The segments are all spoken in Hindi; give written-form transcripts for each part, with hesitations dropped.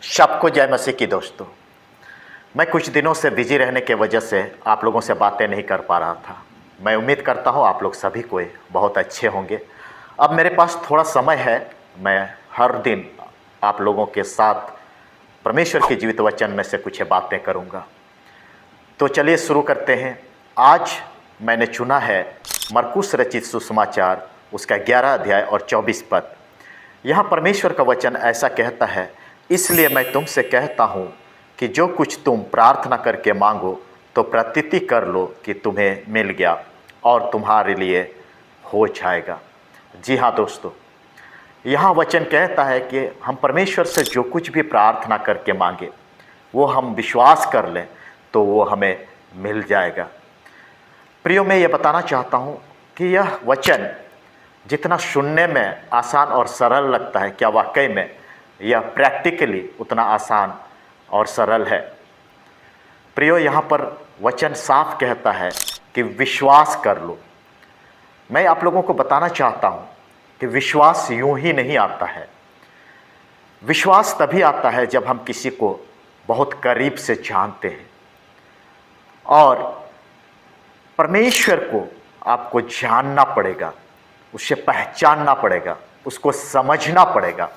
सबको जय मसीह की दोस्तों। मैं कुछ दिनों से बिजी रहने के वजह से आप लोगों से बातें नहीं कर पा रहा था। मैं उम्मीद करता हूँ आप लोग सभी कोई बहुत अच्छे होंगे। अब मेरे पास थोड़ा समय है, मैं हर दिन आप लोगों के साथ परमेश्वर के जीवित वचन में से कुछ बातें करूँगा। तो चलिए शुरू करते हैं। आज मैंने चुना है मरकुस रचित सुसमाचार, उसका 11 अध्याय और 24 पद। यहाँ परमेश्वर का वचन ऐसा कहता है, इसलिए मैं तुमसे कहता हूँ कि जो कुछ तुम प्रार्थना करके मांगो तो प्रतीति कर लो कि तुम्हें मिल गया और तुम्हारे लिए हो जाएगा। जी हाँ दोस्तों, यहाँ वचन कहता है कि हम परमेश्वर से जो कुछ भी प्रार्थना करके मांगे वो हम विश्वास कर लें तो वो हमें मिल जाएगा। प्रियो, मैं ये बताना चाहता हूँ कि यह वचन जितना सुनने में आसान और सरल लगता है, क्या वाकई में यह प्रैक्टिकली उतना आसान और सरल है? प्रियो, यहाँ पर वचन साफ कहता है कि विश्वास कर लो। मैं आप लोगों को बताना चाहता हूँ कि विश्वास यूं ही नहीं आता है। विश्वास तभी आता है जब हम किसी को बहुत करीब से जानते हैं, और परमेश्वर को आपको जानना पड़ेगा, उसे पहचानना पड़ेगा, उसको समझना पड़ेगा।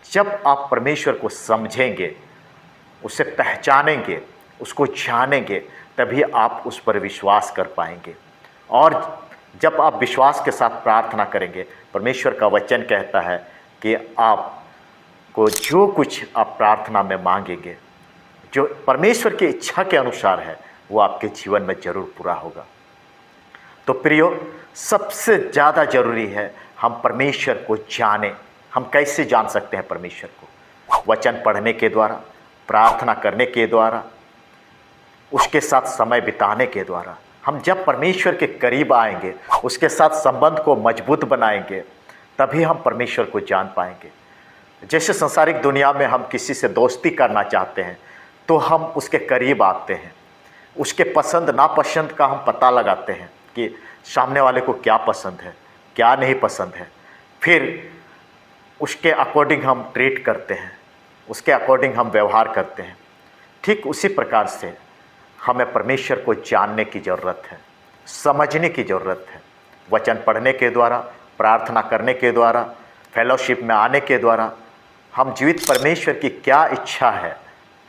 जब आप परमेश्वर को समझेंगे, उसे पहचानेंगे, उसको जानेंगे, तभी आप उस पर विश्वास कर पाएंगे। और जब आप विश्वास के साथ प्रार्थना करेंगे, परमेश्वर का वचन कहता है कि आपको जो कुछ आप प्रार्थना में मांगेंगे, जो परमेश्वर की इच्छा के अनुसार है, वो आपके जीवन में जरूर पूरा होगा। तो प्रियो, सबसे ज़्यादा ज़रूरी है हम परमेश्वर को जानें। हम कैसे जान सकते हैं परमेश्वर को? वचन पढ़ने के द्वारा, प्रार्थना करने के द्वारा, उसके साथ समय बिताने के द्वारा। हम जब परमेश्वर के करीब आएंगे, उसके साथ संबंध को मजबूत बनाएंगे, तभी हम परमेश्वर को जान पाएंगे। जैसे संसारिक दुनिया में हम किसी से दोस्ती करना चाहते हैं तो हम उसके करीब आते हैं, उसके पसंद नापसंद का हम पता लगाते हैं कि सामने वाले को क्या पसंद है, क्या नहीं पसंद है, फिर उसके अकॉर्डिंग हम ट्रीट करते हैं, उसके अकॉर्डिंग हम व्यवहार करते हैं। ठीक उसी प्रकार से हमें परमेश्वर को जानने की ज़रूरत है, समझने की ज़रूरत है। वचन पढ़ने के द्वारा, प्रार्थना करने के द्वारा, फेलोशिप में आने के द्वारा हम जीवित परमेश्वर की क्या इच्छा है,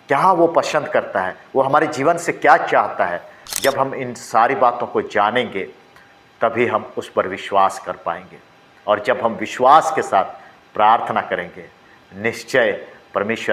क्या वो पसंद करता है, वो हमारे जीवन से क्या चाहता है, जब हम इन सारी बातों को जानेंगे तभी हम उस पर विश्वास कर पाएंगे। और जब हम विश्वास के साथ प्रार्थना करेंगे, निश्चय परमेश्वर